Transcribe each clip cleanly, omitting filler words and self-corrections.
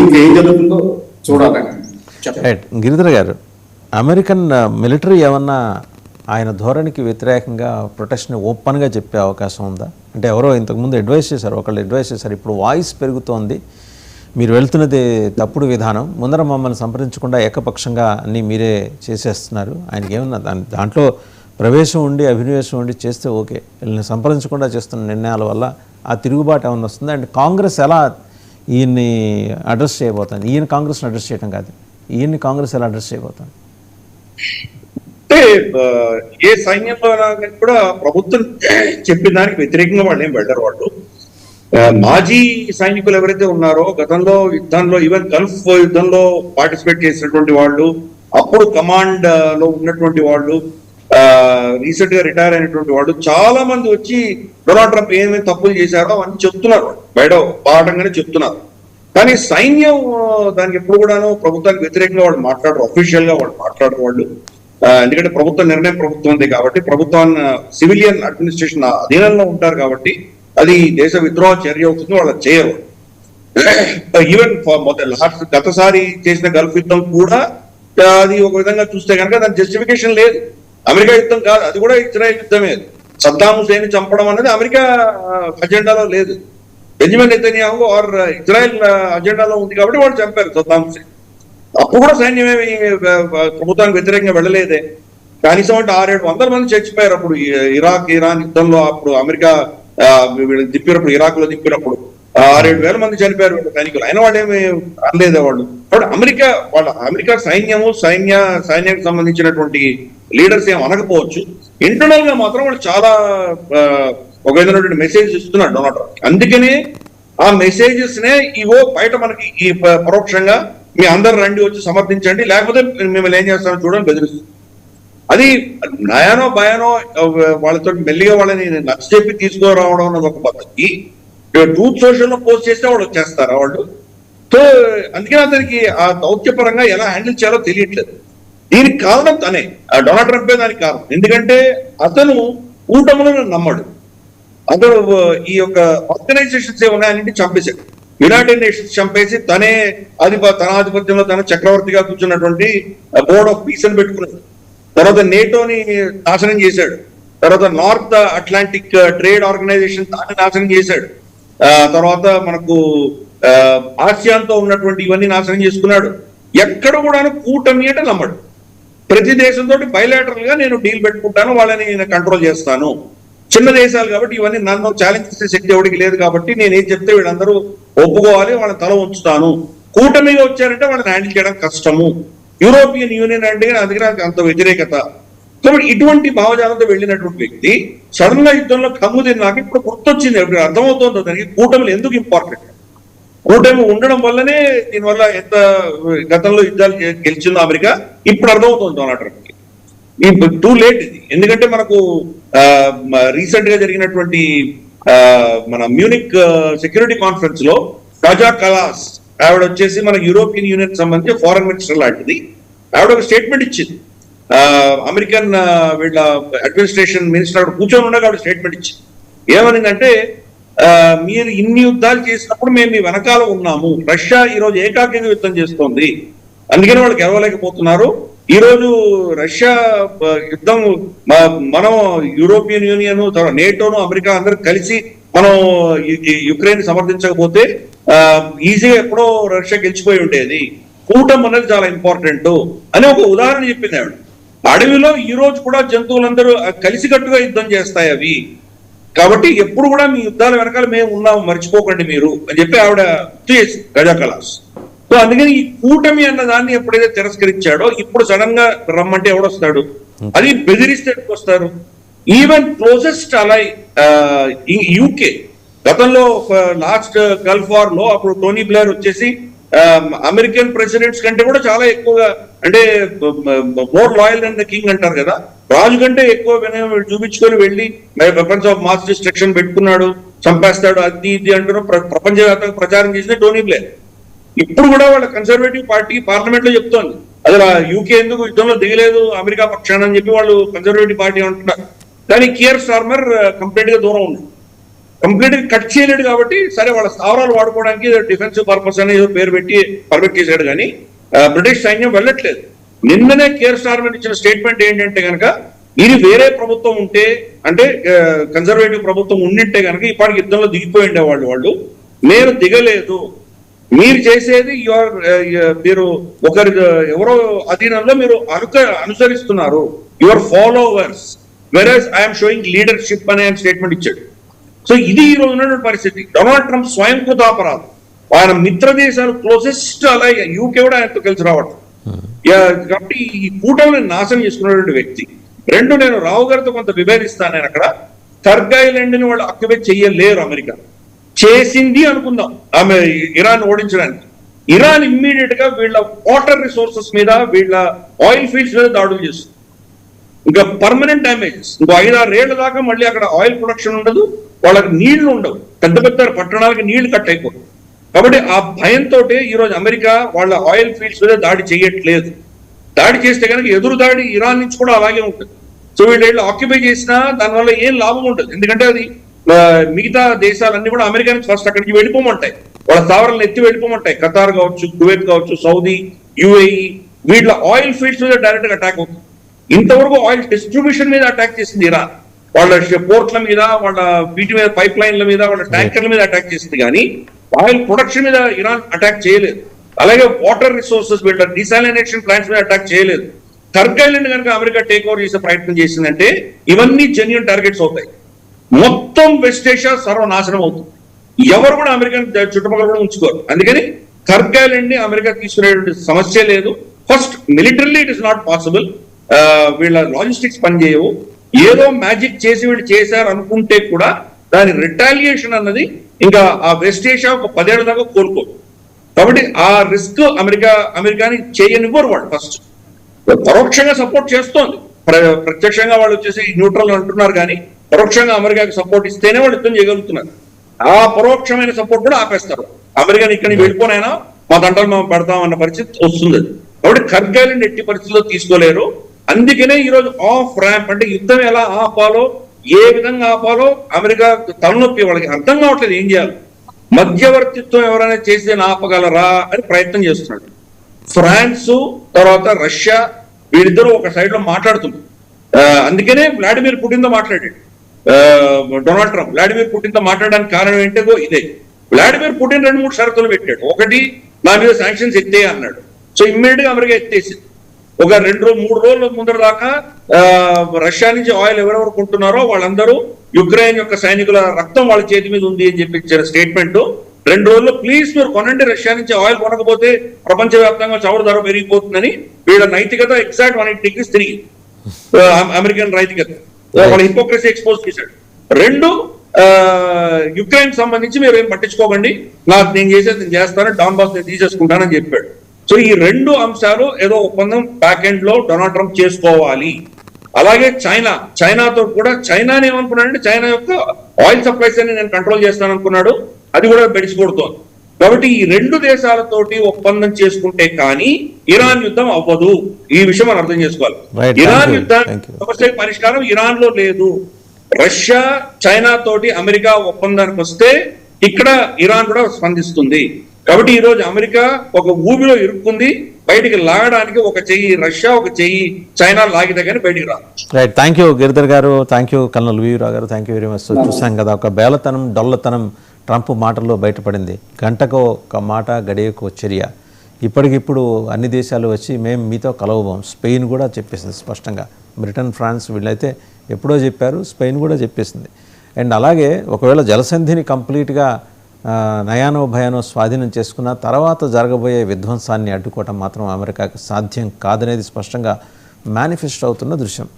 ఇంకేం జరుగుతుందో చూడాలండి. గిరిధర్ గారు, అమెరికన్ మిలిటరీ ఏమన్నా ఆయన ధోరణికి వ్యతిరేకంగా ప్రొటెక్షన్ ఓపెన్గా చెప్పే అవకాశం ఉందా? అంటే ఎవరో ఇంతకుముందు అడ్వైస్ చేశారు, ఒకళ్ళు అడ్వైస్ చేశారు, ఇప్పుడు వాయిస్ పెరుగుతోంది, మీరు వెళ్తున్నది తప్పుడు విధానం, ముందర మమ్మల్ని సంప్రదించకుండా ఏకపక్షంగా అన్నీ మీరే చేసేస్తున్నారు, ఆయనకి ఏమన్నా దాంట్లో ప్రవేశం ఉండి అభినవేశం ఉండి చేస్తే ఓకే, వీళ్ళని సంప్రదించకుండా చేస్తున్న నిర్ణయాల వల్ల ఆ తిరుగుబాటు ఏమన్నా వస్తుంది? అండ్ కాంగ్రెస్ ఎలా ఈయన్ని అడ్రస్ చేయబోతుంది? ఈయన కాంగ్రెస్ని అడ్రస్ చేయడం కాదు, ఈయన్ని కాంగ్రెస్ ఎలా అడ్రస్ చేయబోతుంది? అంటే ఏ సైన్యంలో కూడా ప్రభుత్వం చెప్పిన దానికి వ్యతిరేకంగా వాళ్ళు ఏం వెళ్ళరు. వాళ్ళు మాజీ సైనికులు ఎవరైతే ఉన్నారో గతంలో యుద్ధంలో, ఈవెన్ గల్ఫ్ యుద్ధంలో పార్టిసిపేట్ చేసినటువంటి వాళ్ళు, అప్పుడు కమాండ్ లో ఉన్నటువంటి వాళ్ళు, రీసెంట్ గా రిటైర్ అయినటువంటి వాళ్ళు చాలా మంది వచ్చి డొనాల్డ్ ట్రంప్ ఏమేమి తప్పులు చేశారో అవన్నీ చెప్తున్నారు, బయట పాఠంగానే చెప్తున్నారు. కానీ సైన్యం దానికి ఎప్పుడు కూడాను ప్రభుత్వానికి వ్యతిరేకంగా వాళ్ళు మాట్లాడరు, అఫీషియల్ గా వాళ్ళు మాట్లాడరు వాళ్ళు. ఎందుకంటే ప్రభుత్వ నిర్ణయం ప్రభుత్వంది కాబట్టి, ప్రభుత్వాన్ని సివిలియన్ అడ్మినిస్ట్రేషన్ అధీనంలో ఉంటారు కాబట్టి అది దేశ విద్రోహ చర్య అవుతుంది, వాళ్ళు చేయరు. ఈవెన్ గతసారి చేసిన గల్ఫ్ యుద్ధం కూడా అది ఒక విధంగా చూస్తే కనుక దాని జస్టిఫికేషన్ లేదు. అమెరికా యుద్ధం కాదు, అది కూడా ఇజ్రాయెల్ యుద్ధమే. సద్దాం హుసేన్ చంపడం అనేది అమెరికా అజెండాలో లేదు, బెంజమిన్ నెతన్యాహు ఆర్ ఇజ్రాయెల్ అజెండాలో ఉంది కాబట్టి వాళ్ళు చంపారు సద్దాం హుసేన్. అప్పుడు కూడా సైన్యమేమి ప్రభుత్వానికి వ్యతిరేకంగా వెళ్ళలేదే. కనీసం అంటే 600-700 మంది చచ్చిపోయారు అప్పుడు ఇరాక్ ఇరాన్ యుద్ధంలో. అప్పుడు అమెరికా దిప్పినప్పుడు, ఇరాక్ లో దిప్పినప్పుడు 6-7 మంది చనిపోయారు సైనికులు, అయినా వాళ్ళు ఏమి అనలేదే వాళ్ళు. కాబట్టి అమెరికా సైన్యానికి సంబంధించినటువంటి లీడర్స్ ఏం అనకపోవచ్చు, ఇంటర్నల్ గా మాత్రం వాళ్ళు చాలా ఒక విధమైనటువంటి మెసేజ్ ఇస్తున్నారు డొనాల్డ్ ట్రంప్. అందుకనే ఆ మెసేజెస్ నే ఇవో బయట మనకి ఈ పరోక్షంగా మీ అందరు రండి వచ్చి సమర్థించండి, లేకపోతే మిమ్మల్ని ఏం చేస్తారో చూడండి బెదిరిస్తుంది. అది నయానో భయానో వాళ్ళతో మెల్లిగా వాళ్ళని నచ్చజెప్పి తీసుకురావడం అన్నది ఒక పద్ధతి. ట్రూత్ సోషల్ లో పోస్ట్ చేస్తే వాళ్ళు వచ్చేస్తారా వాళ్ళు? సో అందుకని అతనికి ఆ దౌత్యపరంగా ఎలా హ్యాండిల్ చేయాలో తెలియట్లేదు. దీనికి కారణం తనే, డొనాల్డ్ ట్రంపే దానికి కారణం. ఎందుకంటే అతను కూటములను నమ్మడు. అతను ఈ యొక్క ఆర్గనైజేషన్స్ ఏమన్నాయని చంపేశాడు. యునైటెడ్ నేషన్స్ చంపేసి తన ఆధిపత్యంలో తన చక్రవర్తిగా కూర్చున్నటువంటి బోర్డ్ ఆఫ్ పీస్ అని పెట్టుకున్నాడు. తర్వాత నేటోని నాశనం చేశాడు. తర్వాత నార్త్ అట్లాంటిక్ ట్రేడ్ ఆర్గనైజేషన్ దాన్ని నాశనం చేశాడు. తర్వాత మనకు ఆసియాన్తో ఉన్నటువంటి ఇవన్నీ నాశనం చేసుకున్నాడు. ఎక్కడ కూడా కూటమి అంటే నమ్మడు. ప్రతి దేశంతో బయలాటరల్ గా నేను డీల్ పెట్టుకుంటాను, వాళ్ళని నేను కంట్రోల్ చేస్తాను. చిన్న దేశాలు కాబట్టి ఇవన్నీ నన్ను ఛాలెంజ్ చేసే శక్తి ఎవరికి లేదు కాబట్టి నేను ఏం చెప్తే వీళ్ళందరూ ఒప్పుకోవాలి, వాళ్ళని తల ఉంచుతాను. కూటమిగా వచ్చారంటే వాళ్ళని హ్యాండిల్ చేయడం కష్టము. యూరోపియన్ యూనియన్ అంటే అందుకే అంత వ్యతిరేకత. కాబట్టి ఇటువంటి భావజాలంతో వెళ్ళినటువంటి వ్యక్తి సడన్ గా యుద్ధంలో కమ్ము తిన్నాక ఇప్పుడు గుర్తొచ్చింది, అర్థమవుతుందో దానికి కూటమిలు ఎందుకు ఇంపార్టెంట్. కూటమి ఉండడం వల్లనే దీనివల్ల ఎంత గతంలో యుద్ధాలు గెలిచిందో అమెరికా ఇప్పుడు అర్థమవుతుంది డొనాల్డ్ ట్రంప్కి. టూ లేట్ ఇది. ఎందుకంటే మనకు రీసెంట్ గా జరిగినటువంటి మన మ్యూనిక్ సెక్యూరిటీ కాన్ఫరెన్స్ లో కాజా కలాస్ ఆవిడ వచ్చేసి మన యూరోపియన్ యూనియన్ సంబంధించి ఫారెన్ మినిస్టర్ లాంటిది, ఆవిడ ఒక స్టేట్మెంట్ ఇచ్చింది. అమెరికన్ వీళ్ళ అడ్మినిస్ట్రేషన్ మినిస్టర్ ఆవిడ కూర్చొని ఉండగా ఆవిడ స్టేట్మెంట్ ఇచ్చింది. ఏమనిందంటే మీరు ఇన్ని యుద్ధాలు చేసినప్పుడు మేము మీ వెనకాల ఉన్నాము. రష్యా ఈరోజు ఏకాకిగా యుద్ధం చేస్తోంది, అందుకని వాళ్ళు గెలవలేకపోతున్నారు. ఈ రోజు రష్యా యుద్ధం మనం యూరోపియన్ యూనియన్, నేటోను, అమెరికా అందరూ కలిసి మనం యుక్రెయిన్ సమర్థించకపోతే ఈజీగా ఎప్పుడో రష్యా గెలిచిపోయి ఉండేది. కూటమి అనేది చాలా ఇంపార్టెంట్ అని ఒక ఉదాహరణ చెప్పింది ఆవిడ. అడవిలో ఈ రోజు కూడా జంతువులందరూ కలిసికట్టుగా యుద్ధం చేస్తాయి అవి, కాబట్టి ఎప్పుడు కూడా మీ యుద్ధాల వెనకాల మేము ఉన్నాము మర్చిపోకండి మీరు అని చెప్పి ఆవిడ గుర్తు చేసి గజా కలాస్. సో అందుకని ఈ కూటమి అన్న దాన్ని ఎప్పుడైతే తిరస్కరించాడో ఇప్పుడు సడన్ గా రమ్మంటే ఎవడొస్తాడు? అది బెదిరిస్తే వస్తారు. ఈవెన్ క్లోజెస్ట్ అలై యూకే గతంలో లాస్ట్ గల్ఫ్ వార్ లో అప్పుడు టోనీ బ్లేర్ వచ్చేసి అమెరికన్ ప్రెసిడెంట్స్ కంటే కూడా చాలా ఎక్కువగా, అంటే more loyal and the king అంటారు కదా, రాజు కంటే ఎక్కువ వినయం చూపించుకొని వెళ్ళి వెపన్స్ ఆఫ్ మాస్ డిస్ట్రక్షన్ పెట్టుకున్నాడు, చంపేస్తాడు, అది ఇది అంటున్న ప్రపంచవ్యాప్తంగా ప్రచారం చేసిన టోనీ బ్లేర్ ఇప్పుడు కూడా వాళ్ళ కన్సర్వేటివ్ పార్టీ పార్లమెంట్ లో చెప్తోంది అసలు యూకే ఎందుకు యుద్ధంలో దిగలేదు అమెరికా పక్షాన అని చెప్పి వాళ్ళు కన్సర్వేటివ్ పార్టీ అంటున్నారు. కానీ కియర్ స్టార్మర్ కంప్లీట్ గా దూరం ఉంది. కంప్లీట్ గా కట్ చేయలేడు కాబట్టి సరే వాళ్ళ స్థావరాలు వాడుకోవడానికి డిఫెన్సివ్ పర్పస్ అని ఏదో పేరు పెట్టి పర్మిట్ చేశాడు కానీ బ్రిటిష్ సైన్యం వెళ్ళట్లేదు. నిన్ననే కేర్ స్టార్మర్ ఇచ్చిన స్టేట్మెంట్ ఏంటంటే కనుక ఇది వేరే ప్రభుత్వం ఉంటే అంటే కన్జర్వేటివ్ ప్రభుత్వం ఉండింటే కనుక ఇప్పటికి యుద్ధంలో దిగిపోయి ఉండేవాళ్ళు. వాళ్ళు నేను దిగలేదు, మీరు చేసేది మీరు ఒకరి ఎవరో అధీనంలో మీరు అనుసరిస్తున్నారు, your followers, versus I'm showing leadership అనే స్టేట్మెంట్ ఇచ్చాడు. సో ఇది ఈ రోజు ఉన్నటువంటి పరిస్థితి. డొనాల్డ్ ట్రంప్ స్వయం కృతాపరాధం, ఆయన మిత్ర దేశాలు క్లోజెస్ట్, అలాగే యూకే కూడా ఆయనతో కలిసి రావడం. కాబట్టి ఈ కూటమిని నాశనం చేసుకున్నటువంటి వ్యక్తి. రెండు, నేను రావు గారితో కొంత విభేదిస్తాను. నేను అక్కడ కర్గ్ ఐలాండ్ ని వాళ్ళు ఆక్యుపై చెయ్యలేరు, అమెరికా చేసింది అనుకుందాం ఆమె ఇరాన్ ఓడించడానికి. ఇరాన్ ఇమ్మీడియట్ గా వీళ్ళ వాటర్ రిసోర్సెస్ మీద, వీళ్ళ ఆయిల్ ఫీల్డ్స్ మీద దాడులు చేస్తుంది. ఇంకా పర్మనెంట్ డ్యామేజెస్. ఇంకో 5-6 ఏళ్ల దాకా మళ్ళీ అక్కడ ఆయిల్ ప్రొడక్షన్ ఉండదు, వాళ్ళకి నీళ్లు ఉండవు, పెద్ద పెద్ద పట్టణాలకి నీళ్లు కట్ అయిపోతుంది. కాబట్టి ఆ భయంతో ఈరోజు అమెరికా వాళ్ళ ఆయిల్ ఫీల్డ్స్ మీద దాడి చేయట్లేదు. దాడి చేస్తే కనుక ఎదురు దాడి ఇరాన్ నుంచి కూడా అలాగే ఉంటుంది. సో వీళ్ళు ఆక్యుపై చేసినా దానివల్ల ఏం లాభం ఉంటుంది, ఎందుకంటే అది మిగతా దేశాలన్నీ కూడా అమెరికా నుంచి ఫస్ట్ అక్కడికి వెళ్ళిపోమంటాయి, వాళ్ళ స్థావరాలను ఎత్తి వెళ్ళిపోమంటాయి. ఖతార్ కావచ్చు, కువైత్ కావచ్చు, సౌదీ, యుఏఈ, వీళ్ళ ఆయిల్ ఫీల్డ్స్ మీద డైరెక్ట్ గా అటాక్ అవుతుంది. ఇంతవరకు ఆయిల్ డిస్ట్రిబ్యూషన్ మీద అటాక్ చేసింది ఇరాన్, వాళ్ళ పోర్ట్ల మీద, వాళ్ళ వీటి మీద, పైప్ లైన్ల మీద, వాళ్ళ ట్యాంకర్ల మీద అటాక్ చేసింది. కానీ ఆయిల్ ప్రొడక్షన్ మీద ఇరాన్ అటాక్ చేయలేదు. అలాగే వాటర్ రిసోర్సెస్, వీళ్ళ డిసాలినేషన్ ప్లాంట్స్ మీద అటాక్ చేయలేదు. కర్గ్ ఐలాండ్ కనుక అమెరికా టేక్ ఓవర్ చేసే ప్రయత్నం చేసిందంటే ఇవన్నీ జెన్యూన్ టార్గెట్స్ అవుతాయి. మొత్తం వెస్ట్ ఏషియా సర్వనాశనం అవుతుంది. ఎవరు కూడా అమెరికా చుట్టుపక్కల కూడా ఉంచుకోరు. అందుకని కర్గ్ ఐలాండ్ ని అమెరికా తీసుకునేటువంటి సమస్య లేదు. First militarily it is not possible, వీళ్ళ లాజిస్టిక్స్ పనిచేయవు. ఏదో మ్యాజిక్ చేసి వీళ్ళు చేశారు అనుకుంటే కూడా దాని రిటాలియేషన్ అన్నది ఇంకా ఆ వెస్ట్ ఏషియా ఒక 10 ఏళ్ల దాకా కోలుకోదు. కాబట్టి ఆ రిస్క్ అమెరికాని చేయనివ్వరు. వాళ్ళు ఫస్ట్ పరోక్షంగా సపోర్ట్ చేస్తోంది, ప్రత్యక్షంగా వాళ్ళు వచ్చేసి న్యూట్రల్ అంటున్నారు కానీ పరోక్షంగా అమెరికాకి సపోర్ట్ ఇస్తేనే వాళ్ళు యుద్ధం చేయగలుగుతున్నారు. ఆ పరోక్షమైన సపోర్ట్ కూడా ఆపేస్తారు. అమెరికాని ఇక్కడికి వెళ్ళిపోనైనా మా దంటలు మేము పెడతాం అన్న పరిస్థితి వస్తుంది. కాబట్టి కర్గ్ ఐలాండ్ ఎట్టి పరిస్థితుల్లో తీసుకోలేరు. అందుకనే ఈ రోజు ఆఫ్ ర్యాంప్ అంటే యుద్ధం ఎలా ఆపాలో, ఏ విధంగా ఆపాలో అమెరికా తలనొప్పి, వాళ్ళకి అర్థం కావట్లేదు ఏం చేయాలి. మధ్యవర్తిత్వం ఎవరైనా చేసి ఆపగలరా అని ప్రయత్నం చేస్తున్నాడు. ఫ్రాన్స్ తర్వాత రష్యా వీళ్ళిద్దరూ ఒక సైడ్ లో మాట్లాడుతున్నారు. అందుకనే వ్లాడిమిర్ పుటిన్ తో మాట్లాడాడు డొనాల్డ్ ట్రంప్. వ్లాడిమిర్ పుటిన్ తో మాట్లాడడానికి కారణం ఏంటో ఇదే. వ్లాడిమిర్ పుటిన్ 2-3 షరతులు పెట్టాడు. ఒకటి, నా మీద శాంక్షన్స్ ఎత్తే అన్నాడు. సో ఇమ్మీడియట్ గా అమెరికా ఎత్తేసింది. ఒక 2-3 రోజుల ముందర దాకా రష్యా నుంచి ఆయిల్ ఎవరెవరు కొంటున్నారో వాళ్ళందరూ యుక్రెయిన్ యొక్క సైనికుల రక్తం వాళ్ళ చేతి మీద ఉంది అని చెప్పి ఇచ్చిన స్టేట్మెంట్. 2 రోజుల్లో ప్లీజ్ మీరు కొనండి, రష్యా నుంచి ఆయిల్ కొనకపోతే ప్రపంచవ్యాప్తంగా చౌర ధర పెరిగిపోతుందని వీళ్ళ నైతికత ఎగ్జాక్ట్ 180 degrees తిరిగి అమెరికన్ నైతికత వాళ్ళ హిపోక్రసీ ఎక్స్పోజ్ చేశాడు. 2, యుక్రెయిన్ సంబంధించి మీరు ఏం పట్టించుకోకండి, నేను చేసేది నేను చేస్తాను, డాన్బాస్ నేను తీసేసుకుంటానని చెప్పాడు. సో ఈ 2 అంశాలు ఏదో ఒప్పందం బ్యాక్ ఎండ్ లో డొనాల్డ్ ట్రంప్ చేసుకోవాలి. అలాగే చైనాతో కూడా, చైనాని ఏమనుకున్నాడంటే చైనా యొక్క ఆయిల్ సప్లైస్ అని నేను కంట్రోల్ చేస్తాను అనుకున్నాడు, అది కూడా బెడిసికొడుతోంది. కాబట్టి ఈ 2 దేశాలతోటి ఒప్పందం చేసుకుంటే కానీ ఇరాన్ యుద్ధం అవ్వదు. ఈ విషయం మనం అర్థం చేసుకోవాలి. ఇరాన్ యుద్ధానికి సమస్య పరిష్కారం ఇరాన్ లో లేదు. రష్యా, చైనా తోటి అమెరికా ఒప్పందానికి వస్తే ఇక్కడ ఇరాన్ కూడా స్పందిస్తుంది. కాబట్టి ఈ రోజు అమెరికా ఒక ఊబిలో ఇరుక్కుంది, బయటికి లాగడానికి ఒక చెయ్యి రష్యా, ఒక చెయ్యి చైనా లాగితే కానీ బయటికి రాదు. రైట్, థ్యాంక్ యూ గిరిధర్ గారు, థ్యాంక్ యూ కల్నల్ వీరావు గారు, థ్యాంక్ యూ వెరీ మచ్. చూసాం కదా ఒక బేలతనం, డొల్లతనం ట్రంప్ మాటల్లో బయటపడింది. గంటకు ఒక మాట, గడియకు చర్య. ఇప్పటికిప్పుడు అన్ని దేశాలు వచ్చి మేము మీతో కలవబోం. స్పెయిన్ కూడా చెప్పేసింది స్పష్టంగా. బ్రిటన్, ఫ్రాన్స్ వీళ్ళైతే ఎప్పుడో చెప్పారు, స్పెయిన్ కూడా చెప్పేసింది. అండ్ అలాగే ఒకవేళ జలసంధిని కంప్లీట్గా నయానో భయానో స్వాధీనం చేసుకున్న తర్వాత జరగబోయే విధ్వంసాన్ని అడ్డుకోవటం మాత్రం అమెరికాకి సాధ్యం కాదనేది స్పష్టంగా మేనిఫెస్ట్ అవుతున్న దృశ్యం.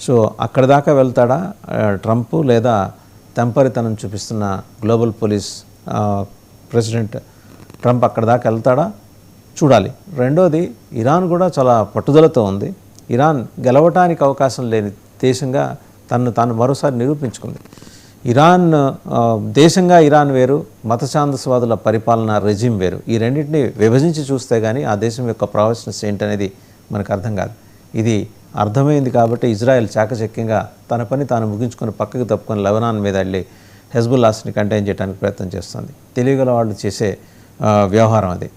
సో అక్కడి దాకా వెళ్తాడా ట్రంప్, లేదా తెంపరితనం చూపిస్తున్న గ్లోబల్ పోలీస్ ప్రెసిడెంట్ ట్రంప్ అక్కడి దాకా వెళ్తాడా చూడాలి. రెండోది, ఇరాన్ కూడా చాలా పట్టుదలతో ఉంది. ఇరాన్ గెలవటానికి అవకాశం లేని దేశంగా తాను మరోసారి నిరూపించుకుంది. ఇరాన్ దేశంగా ఇరాన్ వేరు, మత ఛాందస్వాదుల పరిపాలన రెజిమ్ వేరు. ఈ రెండింటిని విభజించి చూస్తే కానీ ఆ దేశం యొక్క ప్రావెస్నెస్ ఏంటనేది మనకు అర్థం కాదు. ఇది అర్థమైంది కాబట్టి ఇజ్రాయెల్ చాకచక్యంగా తన పని తాను ముగించుకొని పక్కకు తప్పుకొని లెబనాన్ మీద వెళ్ళి హెజ్బుల్లాస్ని కంటైన్ చేయడానికి ప్రయత్నం చేస్తుంది. తెలియగల వాళ్ళు చేసే వ్యవహారం అది.